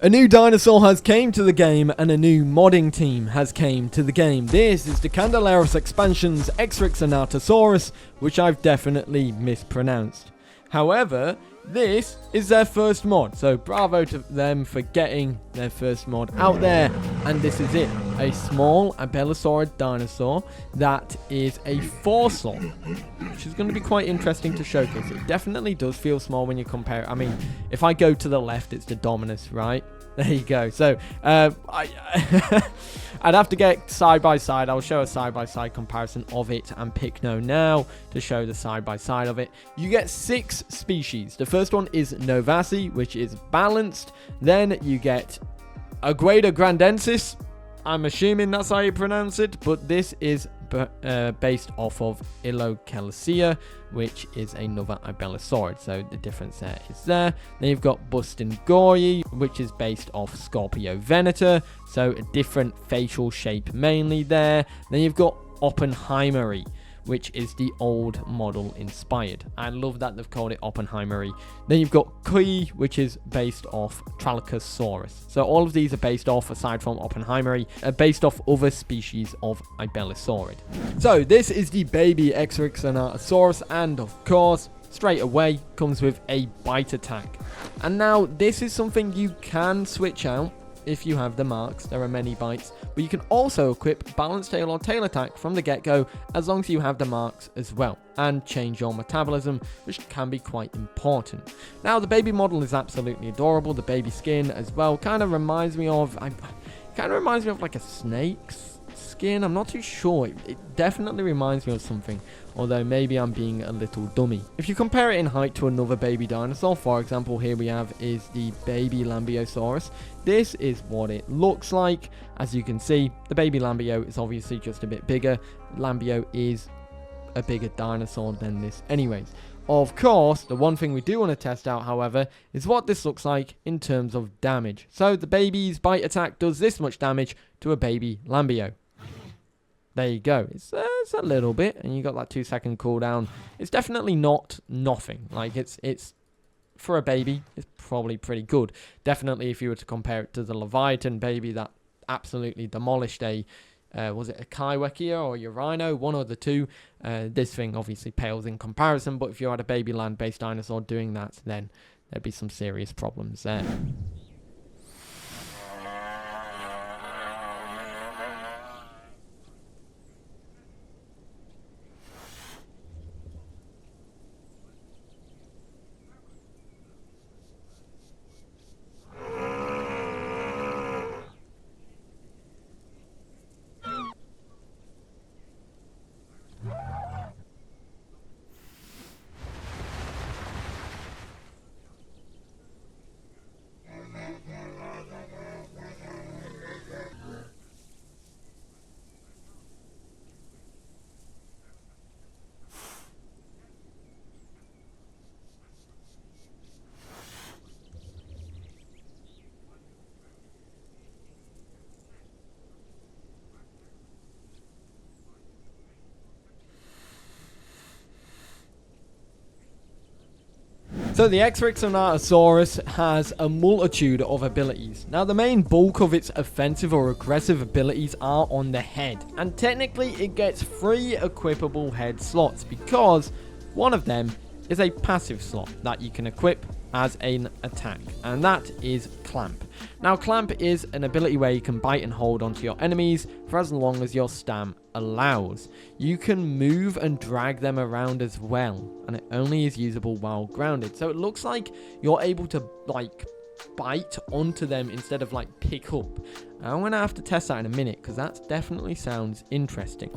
A new dinosaur has came to the game and a new modding team has came to the game. This is the Candeleros Expansion Ekrixinatosaurus, which I've definitely mispronounced. However, this is their first mod, so bravo to them for getting their first mod out there. And this is it, a small Abelisaurid dinosaur that is a 4-slot, which is going to be quite interesting to showcase. It definitely does feel small when you compare it. I mean, if I go to the left, it's the Dominus, right? There you go. So I'd have to get side by side. I'll show a side by side comparison of it and Pycno now to show the side by side of it. You get 6 species. The first one is Velocci, which is balanced. Then you get Grandensis. I'm assuming that's how you pronounce it, but this is based off of Ilocalcia, which is another Abelisaurid. So the difference there is there. Then you've got Bustingori, which is based off Scorpio Venator, so a different facial shape mainly there. Then you've got Oppenheimery, which is the old model inspired. I love that they've called it Oppenheimery. Then you've got Kui, which is based off Trachosaurus. So all of these are based off, aside from Oppenheimery, based off other species of Abelisaurid. So this is the baby Ekrixinatosaurus, and of course, straight away comes with a bite attack. And now this is something you can switch out if you have the marks. There are many bites, but you can also equip balance tail or tail attack from the get-go as long as you have the marks as well, and change your metabolism, which can be quite important. Now the baby model is absolutely adorable. The baby skin as well kind of reminds me of like a snake's skin. I'm not too sure. It definitely reminds me of something, although maybe I'm being a little dummy. If you compare it in height to another baby dinosaur, for example, here we have is the baby Lambiosaurus. This is what it looks like. As you can see, the baby Lambio is obviously just a bit bigger. Lambio is a bigger dinosaur than this anyways. Of course, the one thing we do want to test out, however, is what this looks like in terms of damage. So the baby's bite attack does this much damage to a baby Lambio. There you go. It's a little bit, and you got that 2-second cooldown. It's definitely not nothing. Like it's for a baby, it's probably pretty good. Definitely, if you were to compare it to the Leviathan baby that absolutely demolished was it a Kaiwekia or a Rhino, one of the two. This thing obviously pales in comparison, but if you had a baby land-based dinosaur doing that, then there'd be some serious problems there. So the Ekrixinatosaurus has a multitude of abilities. Now the main bulk of its offensive or aggressive abilities are on the head, and technically it gets 3 equipable head slots because one of them is a passive slot that you can equip as an attack, and that is Clamp. Now Clamp is an ability where you can bite and hold onto your enemies for as long as your stam allows. You can move and drag them around as well, and it only is usable while grounded. So it looks like you're able to like bite onto them instead of like pick up. I'm gonna have to test that in a minute because that definitely sounds interesting.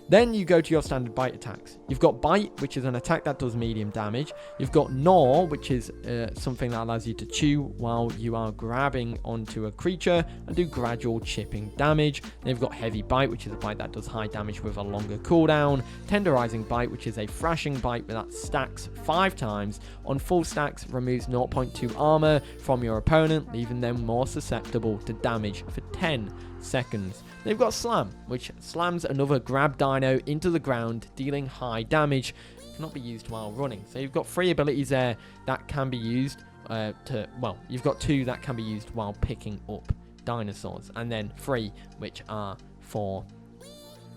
Then you go to your standard bite attacks. You've got Bite, which is an attack that does medium damage. You've got Gnaw, which is something that allows you to chew while you are grabbing onto a creature and do gradual chipping damage. Then you've got Heavy Bite, which is a bite that does high damage with a longer cooldown. Tenderizing Bite, which is a thrashing bite that stacks 5 times. On full stacks, removes 0.2 armor from your opponent, leaving them more susceptible to damage for 10 seconds. They've got Slam, which slams another grab dino into the ground, dealing high damage. Cannot be used while running. So you've got 3 abilities there that can be used you've got 2 that can be used while picking up dinosaurs, and then 3 which are for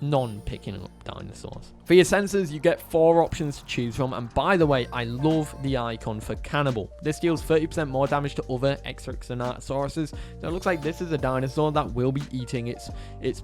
non-picking up dinosaurs. For your sensors, you get 4 options to choose from, and by the way, I love the icon for Cannibal. This deals 30% more damage to other Exrixinatosauruses, so it looks like this is a dinosaur that will be eating its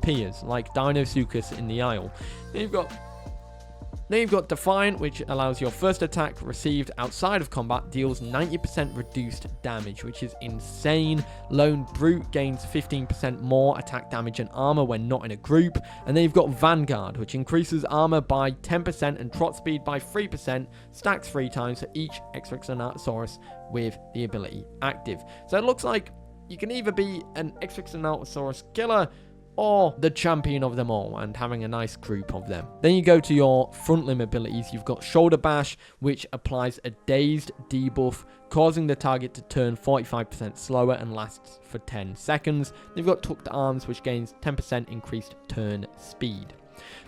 peers, like Dinosuchus in the Isle. Then you've got Defiant, which allows your first attack received outside of combat deals 90% reduced damage, which is insane. Lone Brute gains 15% more attack damage and armor when not in a group. And then you've got Vanguard, which increases armor by 10% and trot speed by 3%, stacks 3 times for each Exrixinatosaurus with the ability active. So it looks like you can either be an Exrixinatosaurus killer or the champion of them all, and having a nice group of them. Then you go to your front limb abilities. You've got Shoulder Bash, which applies a dazed debuff, causing the target to turn 45% slower and lasts for 10 seconds. You've got Tucked Arms, which gains 10% increased turn speed.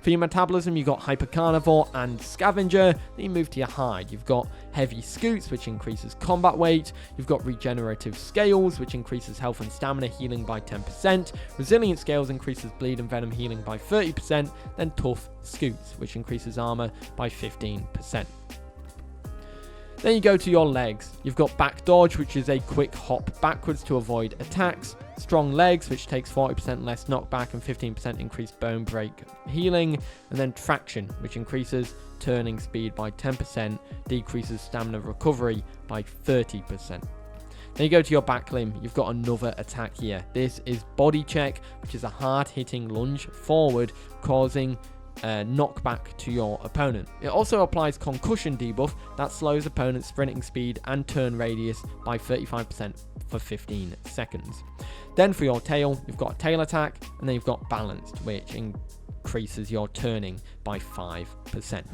For your metabolism, you've got Hyper Carnivore and Scavenger. Then you move to your hide. You've got Heavy Scoots, which increases combat weight. You've got Regenerative Scales, which increases health and stamina healing by 10%. Resilient Scales increases bleed and venom healing by 30%. Then Tough Scoots, which increases armor by 15%. Then you go to your legs. You've got Back Dodge, which is a quick hop backwards to avoid attacks. Strong Legs, which takes 40% less knockback and 15% increased bone break healing. And then Traction, which increases turning speed by 10%, decreases stamina recovery by 30%. Then you go to your back limb. You've got another attack here. This is Body Check, which is a hard-hitting lunge forward, causing knockback to your opponent. It also applies Concussion debuff that slows opponent's sprinting speed and turn radius by 35% for 15 seconds. Then for your tail, you've got a tail attack, and then you've got Balanced, which increases your turning by 5%.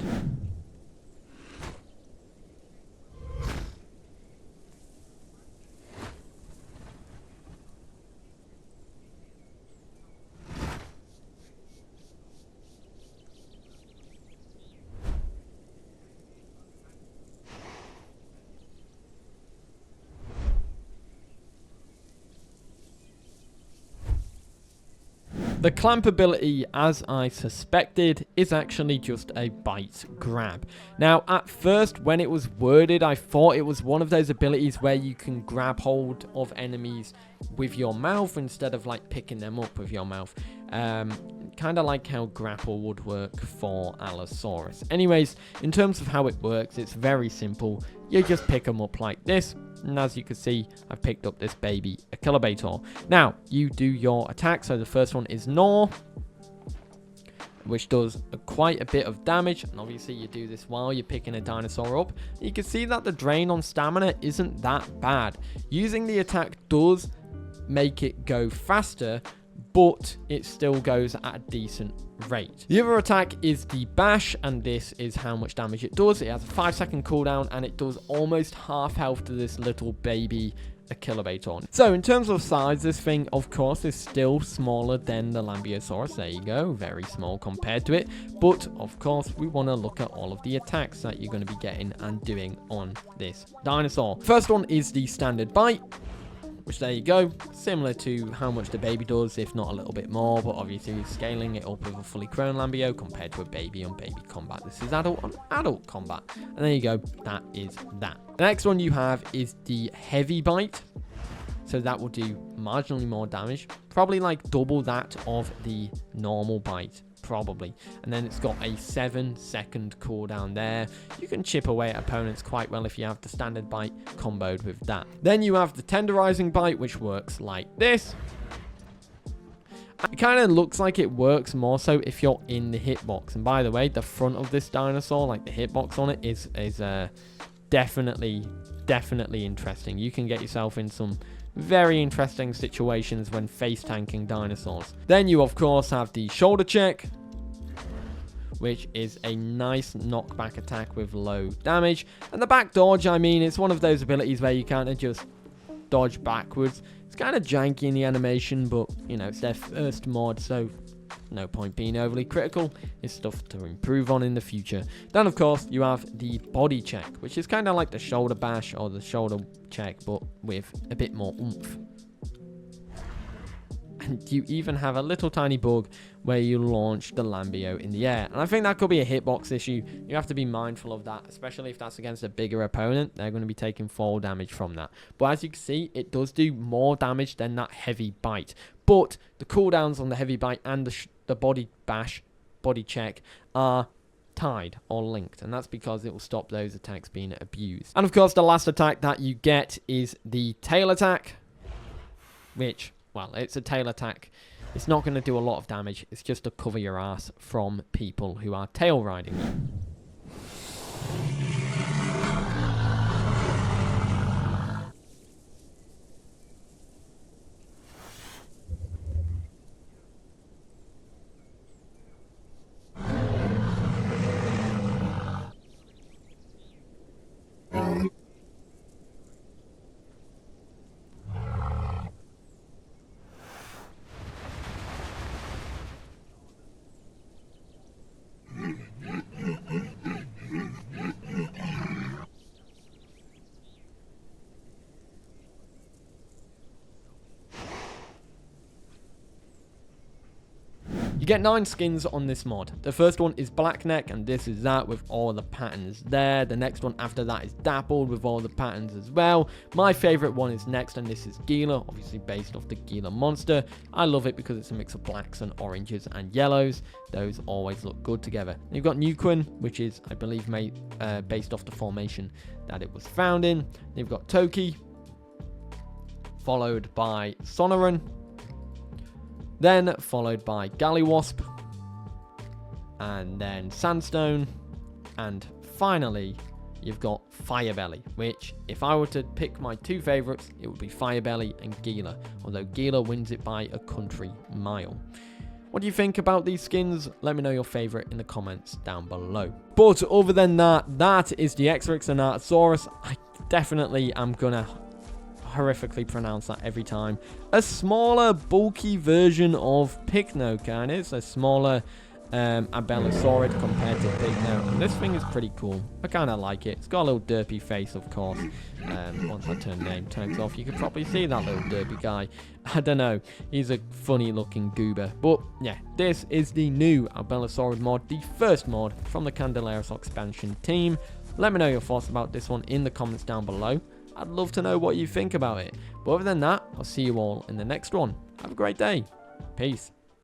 The clamp ability, as I suspected, is actually just a bite grab. Now, at first, when it was worded, I thought it was one of those abilities where you can grab hold of enemies with your mouth instead of like picking them up with your mouth. Kind of like how grapple would work for Allosaurus. Anyways, in terms of how it works, it's very simple. You just pick them up like this. And as you can see, I've picked up this baby Ekrixinatosaurus. Now, you do your attack. So the first one is Gnaw, which does quite a bit of damage. And obviously, you do this while you're picking a dinosaur up. You can see that the drain on stamina isn't that bad. Using the attack does make it go faster, but it still goes at a decent rate. The other attack is the Bash, and this is how much damage it does. It has a 5-second cooldown, and it does almost half health to this little baby Ekrixinatosaurus. So in terms of size, this thing, of course, is still smaller than the Lambeosaurus. There you go, very small compared to it. But of course, we want to look at all of the attacks that you're going to be getting and doing on this dinosaur. First one is the Standard Bite, which there you go, similar to how much the baby does, if not a little bit more, but obviously scaling it up with a fully grown Lambeo compared to a baby on baby combat. This is adult on adult combat. And there you go, that is that. The next one you have is the Heavy Bite. So that will do marginally more damage, probably like double that of the normal bite. Probably. And then it's got a 7-second cooldown there. You can chip away at opponents quite well if you have the Standard Bite comboed with that. Then you have the Tenderizing Bite, which works like this. It kind of looks like it works more so if you're in the hitbox. And by the way, the front of this dinosaur, like the hitbox on it, is definitely interesting. You can get yourself in some very interesting situations when face tanking dinosaurs. Then you of course have the Shoulder Check, which is a nice knockback attack with low damage. And the Back Dodge, I mean, it's one of those abilities where you kind of just dodge backwards. It's kind of janky in the animation, but you know, it's their first mod, so no point being overly critical. It's stuff to improve on in the future. Then, of course, you have the body check, which is kind of like the shoulder bash or the shoulder check, but with a bit more oomph. And you even have a little tiny bug where you launch the Lambio in the air. And I think that could be a hitbox issue. You have to be mindful of that, especially if that's against a bigger opponent. They're going to be taking fall damage from that. But as you can see, it does do more damage than that heavy bite. But the cooldowns on the heavy bite and the body bash, body check, are tied or linked, and that's because it will stop those attacks being abused. And of course, the last attack that you get is the tail attack, which, well, it's a tail attack. It's not going to do a lot of damage. It's just to cover your ass from people who are tail riding you. You get 9 skins on this mod. The first one is Blackneck, and this is that with all the patterns there. The next one after that is Dappled with all the patterns as well. My favorite one is next, and this is Gila, obviously based off the Gila monster. I love it because it's a mix of blacks and oranges and yellows. Those always look good together. You've got Nuquin, which is, I believe, based off the formation that it was found in. You've got Toki, followed by Sonoran, then followed by Gallywasp, and then Sandstone, and finally you've got Firebelly, which, if I were to pick my 2 favorites, it would be Firebelly and Gila, although Gila wins it by a country mile. What do you think about these skins? Let me know your favorite in the comments down below. But other than that, that is the Ekrixinatosaurus. I definitely am gonna horrifically pronounce that every time. A smaller, bulky version of Pycnonemosaurus. It's a smaller Abelisaurid compared to Pycno, and this thing is pretty cool. I kind of like it. It's got a little derpy face, of course. Once I turn name tags off, you can probably see that little derpy guy. I don't know, he's a funny looking goober. But yeah, this is the new Abelisaurid mod, the first mod from the Candeleros Expansion team. Let me know your thoughts about this one in the comments down below. I'd love to know what you think about it. But other than that, I'll see you all in the next one. Have a great day. Peace.